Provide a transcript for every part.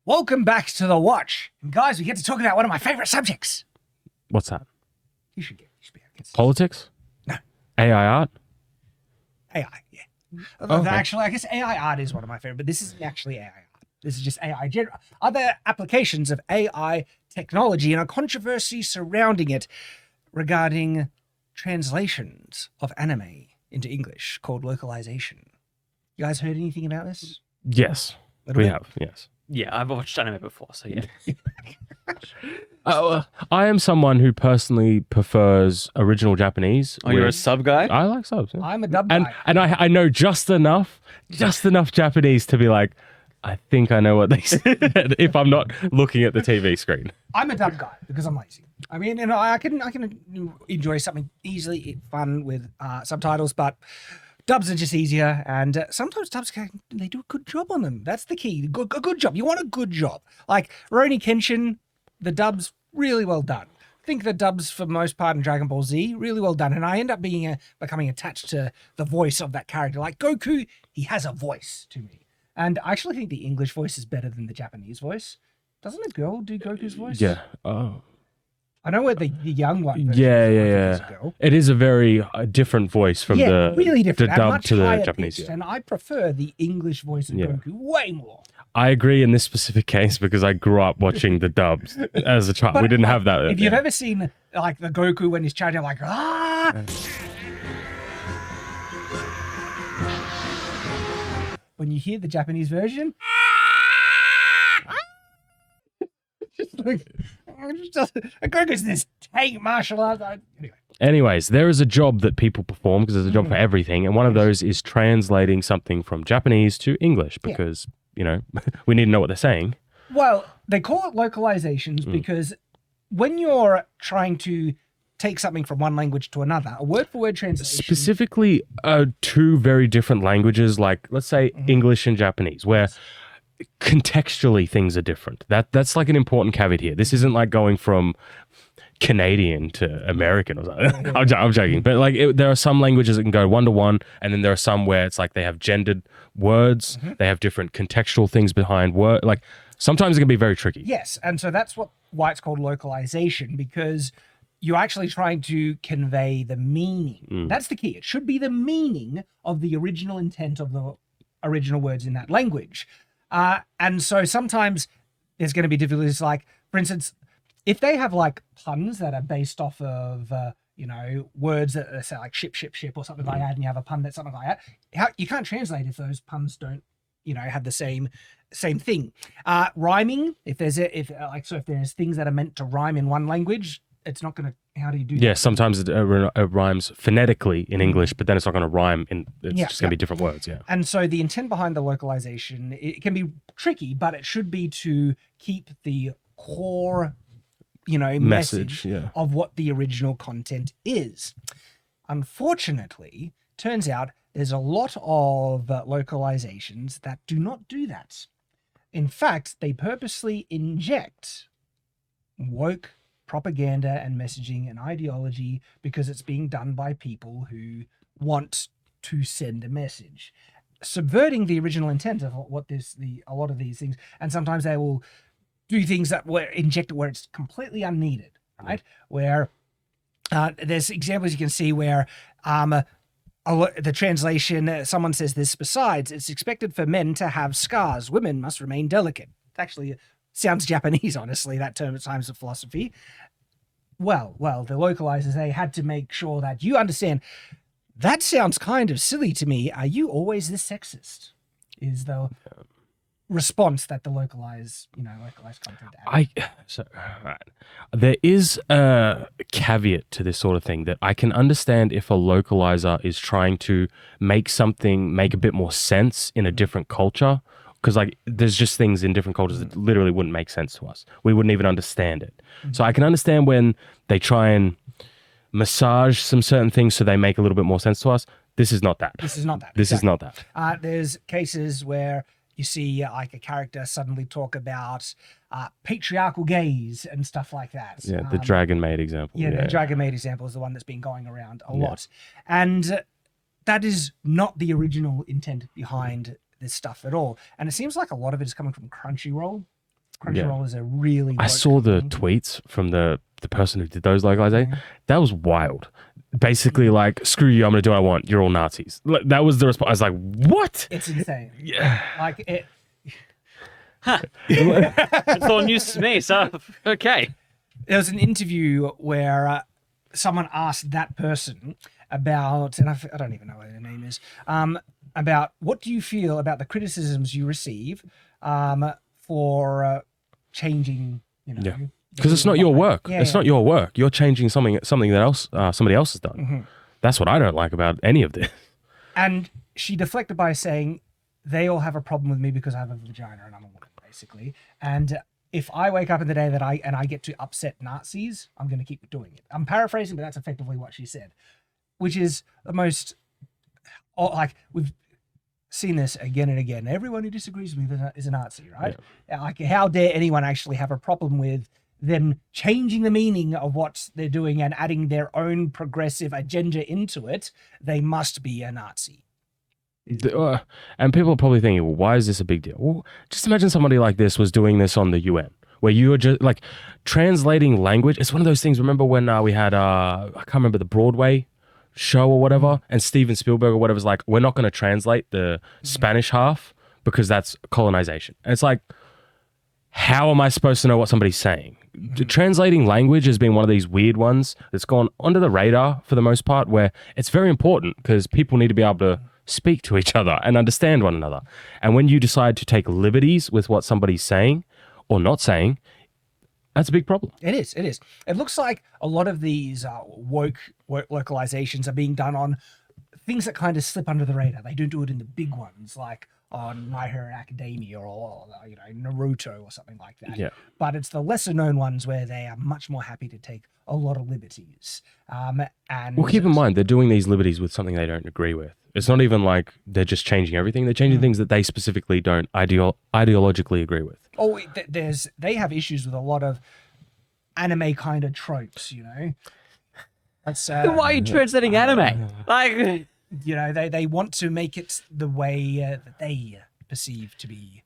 Welcome back to The Watch. And guys, we get to talk about one of my favorite subjects. What's that? You should be Politics? No. AI art? AI, yeah. Okay. Actually, I guess AI art is one of my favorite, but this isn't actually AI art. This is just AI general. Other applications of AI technology and a controversy surrounding it regarding translations of anime into English called localization. You guys heard anything about this? Yes, Little we bit? have. Yes. Yeah, I've watched anime before, so yeah. I am someone who personally prefers original Japanese. Oh, you're a with- sub guy? I like subs. Yeah. I'm a dub And guy. I know just enough Japanese to be like, I think I know what they said if I'm not looking at the TV screen. I'm a dub guy because I'm lazy. I mean, I can enjoy something easily fun with subtitles, but dubs are just easier, and sometimes dubs they do a good job on them. That's the key. A good job. You want a good job. Like Rurouni Kenshin, the dubs really well done. I think the dubs for most part in Dragon Ball Z really well done, and I end up becoming attached to the voice of that character. Like Goku, he has a voice to me, and I actually think the English voice is better than the Japanese voice. Doesn't a girl do Goku's voice? Yeah. Oh. I know what the young one. version Yeah, is, I yeah, think yeah. it's a girl. It is a very different voice from the really different. the and dub much to the higher Japanese. pitched, Yeah. and I prefer the English voice of Yeah. Goku way more. I agree in this specific case because I grew up watching the dubs as a child. But, We didn't have that. If you've ever seen like the Goku when he's charging, like when you hear the Japanese version, Goku's this tank martial arts. Anyway. Anyways, there is a job that people perform because there's a job for everything, and one of those is translating something from Japanese to English because we need to know what they're saying. Well, they call it localizations because when you're trying to take something from one language to another, a word-for-word translation. Specifically, two very different languages, like let's say English and Japanese, where contextually things are different. That's like an important caveat here. This isn't like going from Canadian to American or something. I'm joking, but like there are some languages that can go one to one, and then there are some where it's like they have gendered words, they have different contextual things behind word. Like sometimes it can be very tricky. Yes, and so that's why it's called localization, because you're actually trying to convey the meaning. That's the key. It should be the meaning of the original intent of the original words in that language. And so sometimes there's going to be difficulties, like, for instance, if they have like puns that are based off of, words that are, say, like ship, or something like that, and you have a pun that's something like that, you can't translate if those puns don't, have the same thing. Rhyming, if there's things that are meant to rhyme in one language, it's not going to, how do you do that? Yeah, sometimes it rhymes phonetically in English, but then it's not going to rhyme it's just going to be different words, yeah. And so the intent behind the localization, it can be tricky, but it should be to keep the core, message yeah. of what the original content is. Unfortunately, turns out there's a lot of localizations that do not do that. In fact, they purposely inject woke propaganda and messaging and ideology because it's being done by people who want to send a message, subverting the original intent of what a lot of these things. And sometimes they will do things that were injected where it's completely unneeded, right? Where there's examples you can see where the translation, someone says this, besides, it's expected for men to have scars. Women must remain delicate. It actually sounds Japanese, honestly, that term at times of philosophy. Well, the localizers, they had to make sure that you understand, that sounds kind of silly to me. Are you always this sexist? Is the response that the localized content adds. Right. There is a caveat to this sort of thing that I can understand if a localizer is trying to make something make a bit more sense in a different culture, because like there's just things in different cultures that literally wouldn't make sense to us. We wouldn't even understand it. So I can understand when they try and massage some certain things so they make a little bit more sense to us. This is not that. This is not that. This is not that. There's cases where you see like a character suddenly talk about patriarchal gaze and stuff like that. Yeah, the Dragon Maid example. Yeah, the Dragon Maid example is the one that's been going around a lot. And that is not the original intent behind this stuff at all. And it seems like a lot of it is coming from Crunchyroll. Crunchyroll is a really. I woke saw the company. tweets from the person who did those localizations. Yeah. That was wild. Basically, like, screw you, I'm gonna do what I want. You're all Nazis. That was the response. I was like, what? It's insane. Yeah. Like it. It's all news to me. So okay. There was an interview where someone asked that person about, and I don't even know what their name is, about what do you feel about the criticisms you receive for changing, Yeah. Because it's not your work. It's not your work. You're changing something that else somebody else has done. That's what I don't like about any of this. And she deflected by saying, they all have a problem with me because I have a vagina and I'm a woman, basically. And if I wake up in the day that I get to upset Nazis, I'm going to keep doing it. I'm paraphrasing, but that's effectively what she said, which is the most, like, we've seen this again and again. Everyone who disagrees with me is a Nazi, right? Like, how dare anyone actually have a problem with them changing the meaning of what they're doing and adding their own progressive agenda into it? They must be a Nazi. And people are probably thinking, well, why is this a big deal? Well, just imagine somebody like this was doing this on the UN, where you were just like translating language. It's one of those things. Remember when we had, I can't remember, the Broadway show or whatever, and Steven Spielberg or whatever was like, we're not going to translate the Spanish half because that's colonization. And it's like, how am I supposed to know what somebody's saying? Translating language has been one of these weird ones that's gone under the radar for the most part, where it's very important because people need to be able to speak to each other and understand one another. And when you decide to take liberties with what somebody's saying or not saying, that's a big problem. It is. It is. It looks like a lot of these woke localizations are being done on things that kind of slip under the radar. They don't do it in the big ones, like on My Hero Academia or Naruto or something like that. Yeah. But it's the lesser known ones where they are much more happy to take a lot of liberties. And Well, keep in mind, they're doing these liberties with something they don't agree with. It's not even like they're just changing everything. They're changing things that they specifically don't ideologically agree with. Oh, they have issues with a lot of anime kind of tropes, That's Then why are you translating anime? Like, they want to make it the way that they perceive to be.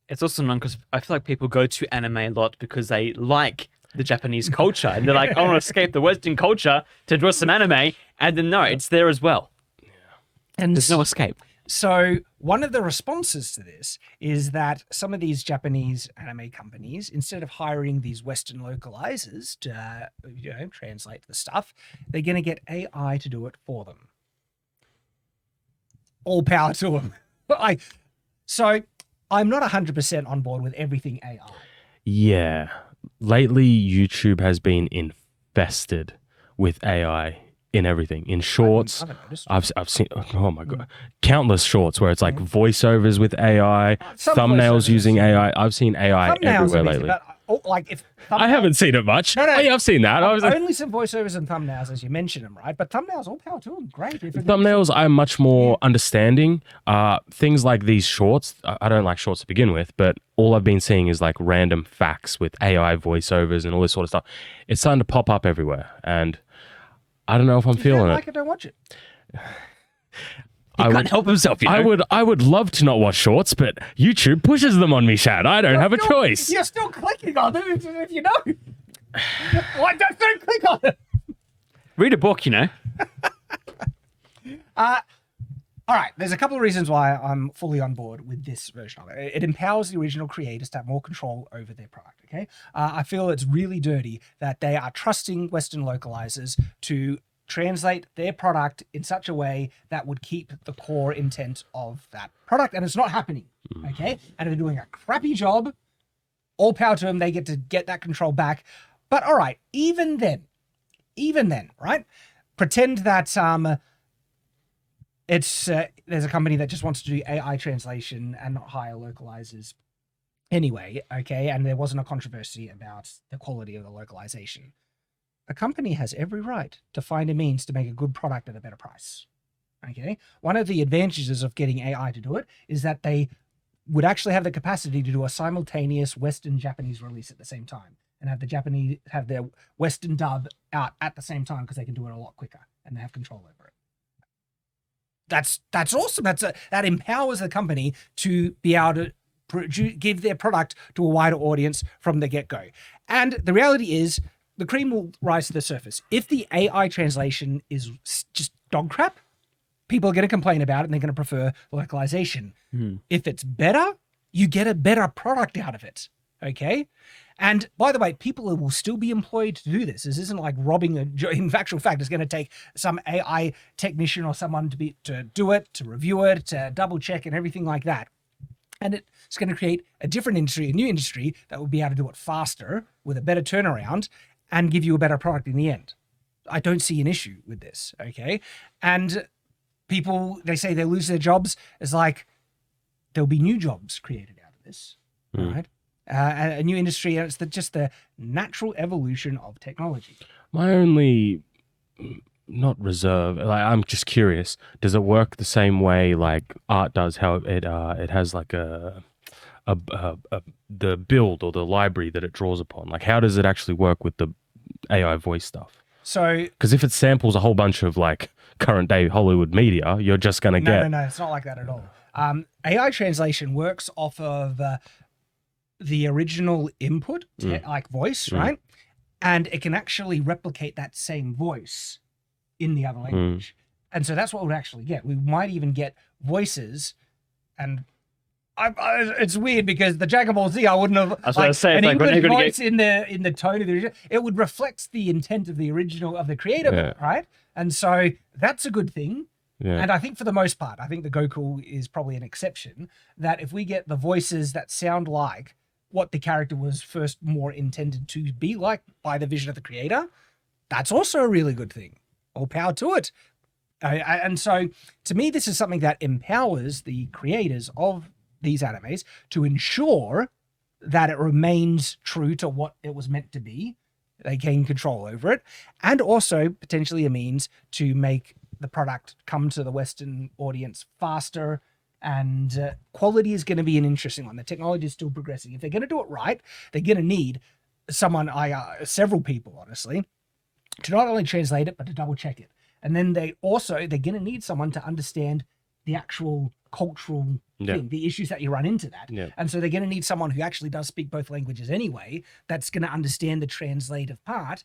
it's also known because I feel like people go to anime a lot because they like the Japanese culture and they're like, I want to escape the Western culture to draw some anime, and then no, it's there as well. And There's no escape. so one of the responses to this is that some of these Japanese anime companies, instead of hiring these Western localizers to translate the stuff, they're going to get AI to do it for them. All power to them. So I'm not 100% on board with everything AI. Yeah. Lately, YouTube has been infested with AI in everything. In shorts, I haven't noticed. I've seen, oh my God, countless shorts where it's like voiceovers with AI, Some thumbnails voiceovers. using AI. I've seen AI Thumbnails are everywhere busy, lately. but if I haven't seen it much. No. Oh, yeah, I've seen that. I was only some voiceovers and thumbnails, as you mentioned them, right? But thumbnails, all power to them. Great. If it- thumbnails I'm much more understanding. Things like these shorts, I don't like shorts to begin with, but all I've been seeing is like random facts with AI voiceovers and all this sort of stuff. It's starting to pop up everywhere, and I don't know if I'm If you feeling don't it. like it, don't watch it. He can't help himself, I would love to not watch shorts, but YouTube pushes them on me, Shad. I don't have a choice. You're still clicking on them if you know. Why don't click on it? Read a book, All right, there's a couple of reasons why I'm fully on board with this version of it. It empowers the original creators to have more control over their product, okay? I feel it's really dirty that they are trusting Western localizers to translate their product in such a way that would keep the core intent of that product, and it's not happening, okay? And if they're doing a crappy job, all power to them, they get to get that control back. But all right, even then, right? Pretend that there's a company that just wants to do AI translation and not hire localizers anyway, okay? And there wasn't a controversy about the quality of the localization. A company has every right to find a means to make a good product at a better price, okay? One of the advantages of getting AI to do it is that they would actually have the capacity to do a simultaneous Western-Japanese release at the same time and have the Japanese have their Western dub out at the same time because they can do it a lot quicker and they have control over it. That's awesome. That empowers the company to be able to give their product to a wider audience from the get-go. And the reality is the cream will rise to the surface. If the AI translation is just dog crap, people are going to complain about it and they're going to prefer localization. If it's better, you get a better product out of it. Okay? And by the way, people will still be employed to do this. This isn't like robbing a job. In actual fact, it's going to take some AI technician or someone to do it, to review it, to double check and everything like that. And it's going to create a different industry, a new industry that will be able to do it faster with a better turnaround and give you a better product in the end. I don't see an issue with this. Okay? And people, they say they lose their jobs. It's like there'll be new jobs created out of this, right? A new industry. It's just the natural evolution of technology. My only, not reserve, like I'm just curious, does it work the same way like art does, how it has like the build or the library that it draws upon? Like how does it actually work with the AI voice stuff? So, because if it samples a whole bunch of like current day Hollywood media, you're just going to get... No, it's not like that at all. AI translation works off of the original input, like voice, right? And it can actually replicate that same voice in the other language. And so that's what we'd actually get. We might even get voices, and it's weird because the Dragon Ball Z, I wouldn't have. I was going to say, an like, when English you're going voice to in the tone of the original, it would reflect the intent of the original of the creator, right? And so that's a good thing. Yeah. And I think for the most part, I think the Goku is probably an exception, that if we get the voices that sound like what the character was first more intended to be like by the vision of the creator, that's also a really good thing. All power to it. And so to me, this is something that empowers the creators of these animes to ensure that it remains true to what it was meant to be. They gain control over it, and also potentially a means to make the product come to the Western audience faster. And quality is going to be an interesting one. The technology is still progressing. If they're going to do it right, they're going to need several people, honestly, to not only translate it, but to double check it. And then they're going to need someone to understand the actual cultural thing, the issues that you run into that. Yeah. And so they're going to need someone who actually does speak both languages anyway, that's going to understand the translative part.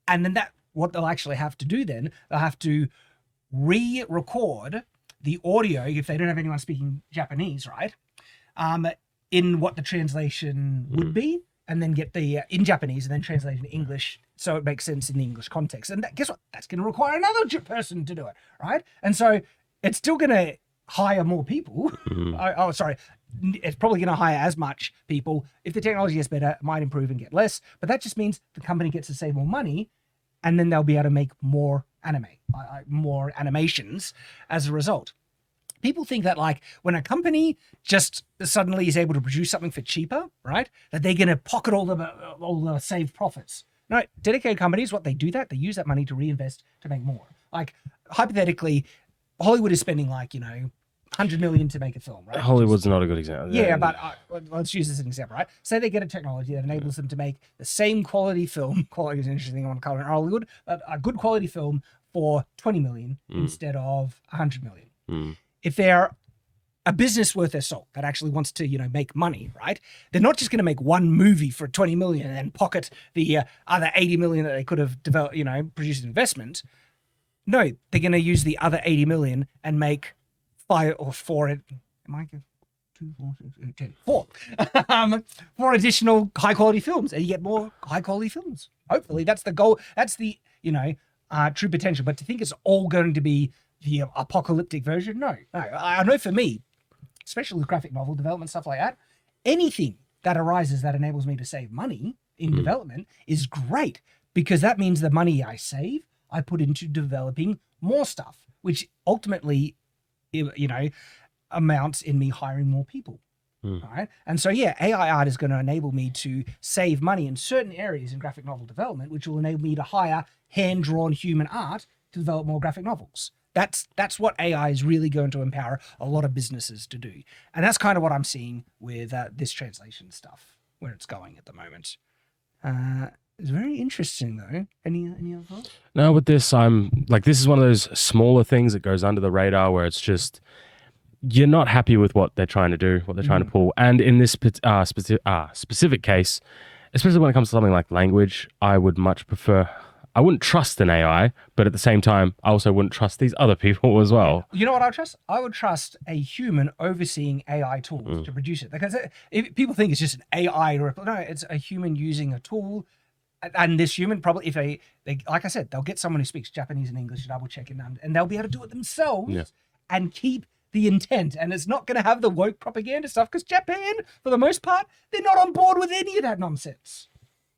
And then what they'll actually have to do then, they'll have to re-record the audio, if they don't have anyone speaking Japanese, right, in what the translation would be, and then get the in Japanese and then translate in English so it makes sense in the English context. And guess what? That's going to require another person to do it, right? And so it's still going to hire more people. It's probably going to hire as much people. If the technology gets better, it might improve and get less. But that just means the company gets to save more money, and then they'll be able to make more anime, more animations as a result. People think that like when a company just suddenly is able to produce something for cheaper, right, that they're going to pocket all the saved profits. No, dedicated companies, what they do they use that money to reinvest to make more. Like hypothetically, Hollywood is spending like, $100 million to make a film, right? Hollywood's not a good example. Yeah, but let's use this as an example, right? Say they get a technology that enables them to make the same quality film. Quality is an interesting one, color in Hollywood, but a good quality film for $20 million instead of $100 million. If they're a business worth their salt that actually wants to, make money, right? They're not just going to make one movie for $20 million and then pocket the other $80 million that they could have developed, produced investment. No, they're going to use the other $80 million and make 5 or 4. Am I good? 2, 4, 6, 8, 10, 4. 4 additional high quality films, and you get more high quality films. Hopefully, that's the goal. That's the true potential. But to think it's all going to be the apocalyptic version, no. I know for me, especially with graphic novel development, stuff like that, anything that arises that enables me to save money in development is great, because that means the money I save, I put into developing more stuff, which ultimately, amounts in me hiring more people. All right. And so, AI art is going to enable me to save money in certain areas in graphic novel development, which will enable me to hire hand-drawn human art to develop more graphic novels. That's what AI is really going to empower a lot of businesses to do. And that's kind of what I'm seeing with this translation stuff, where it's going at the moment. It's very interesting, though. Any other thoughts? No, with this, I'm like, this is one of those smaller things that goes under the radar where it's just, you're not happy with what they're trying to do, what they're trying to pull. And in this specific case, especially when it comes to something like language, I would much prefer, I wouldn't trust an AI, but at the same time, I also wouldn't trust these other people as well. You know what I would trust? I would trust a human overseeing AI tools to produce it. Because if people think it's just an AI, no, it's a human using a tool. And this human probably, if they like I said, they'll get someone who speaks Japanese and English to double check it, and they'll be able to do it themselves and keep the intent. And it's not going to have the woke propaganda stuff because Japan, for the most part, they're not on board with any of that nonsense.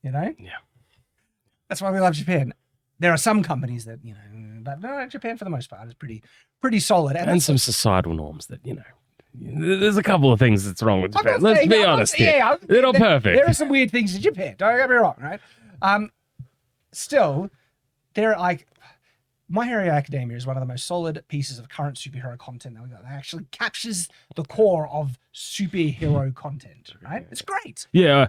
You know? Yeah. That's why we love Japan. There are some companies that, you know, but no, Japan for the most part is pretty solid. And some societal norms that, you know, there's a couple of things that's wrong with Japan. Let's be honest here. Yeah, they're not perfect. There are some weird things in Japan. Don't get me wrong, right? Still, they're like, My Hero Academia is one of the most solid pieces of current superhero content that we got. That actually captures the core of superhero content, right? It's great. Yeah,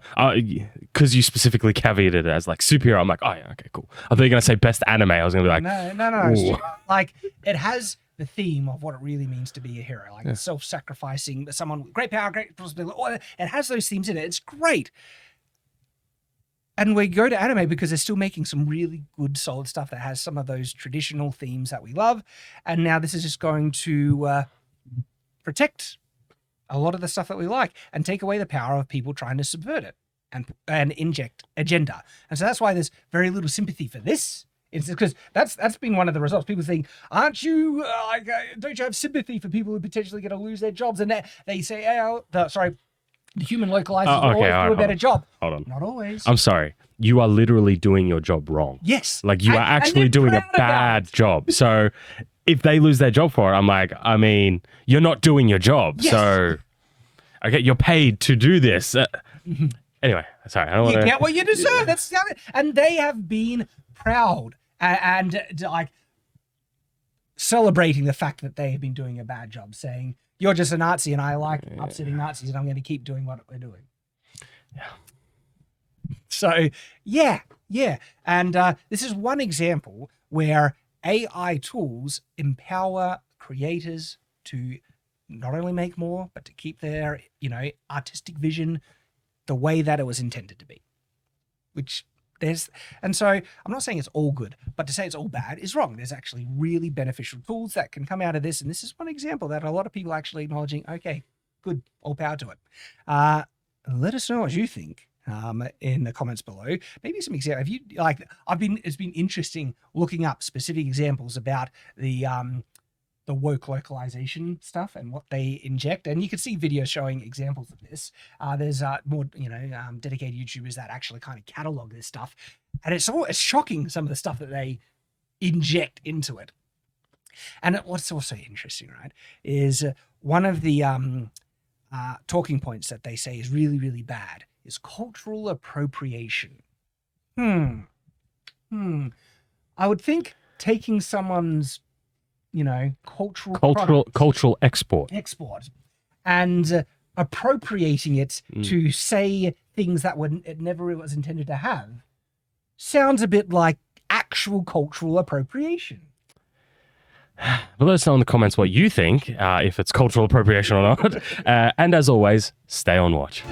because you specifically caveated it as like superhero. I'm like, oh yeah, okay, cool. I thought you were gonna say best anime. I was gonna be like, no. It's like it has the theme of what it really means to be a hero, like self-sacrificing, someone with great power, great responsibility. It has those themes in it. It's great. And we go to anime because they're still making some really good, solid stuff that has some of those traditional themes that we love. And now this is just going to protect a lot of the stuff that we like and take away the power of people trying to subvert it and inject agenda. And so that's why there's very little sympathy for this. It's because that's been one of the results. People think, aren't you don't you have sympathy for people who potentially going to lose their jobs? And they say, the human localizers will always do a better job. Hold on. Not always. I'm sorry. You are literally doing your job wrong. Yes. Like you are actually doing a bad job. So if they lose their job for it, I'm like, I mean, you're not doing your job. Yes. So, okay, you're paid to do this. Anyway, sorry. I don't want to. You get what you deserve. That's and they have been proud and like celebrating the fact that they have been doing a bad job, saying, you're just a Nazi and I like upsetting Nazis and I'm going to keep doing what we're doing. Yeah. So, yeah. And this is one example where AI tools empower creators to not only make more, but to keep their, artistic vision the way that it was intended to be. And so I'm not saying it's all good, but to say it's all bad is wrong. There's actually really beneficial tools that can come out of this. And this is one example that a lot of people are actually acknowledging, okay, good, all power to it. Let us know what you think in the comments below. Maybe some examples. If you it's been interesting looking up specific examples about the woke localization stuff and what they inject, and you can see videos showing examples of this. There's more dedicated YouTubers that actually kind of catalog this stuff, and it's shocking some of the stuff that they inject into it. And what's also interesting, right, is one of the talking points that they say is really, really bad is cultural appropriation. I would think taking someone's cultural export and appropriating it to say things that it never was intended to have sounds a bit like actual cultural appropriation. But let us know in the comments what you think, if it's cultural appropriation or not. And as always, stay on watch.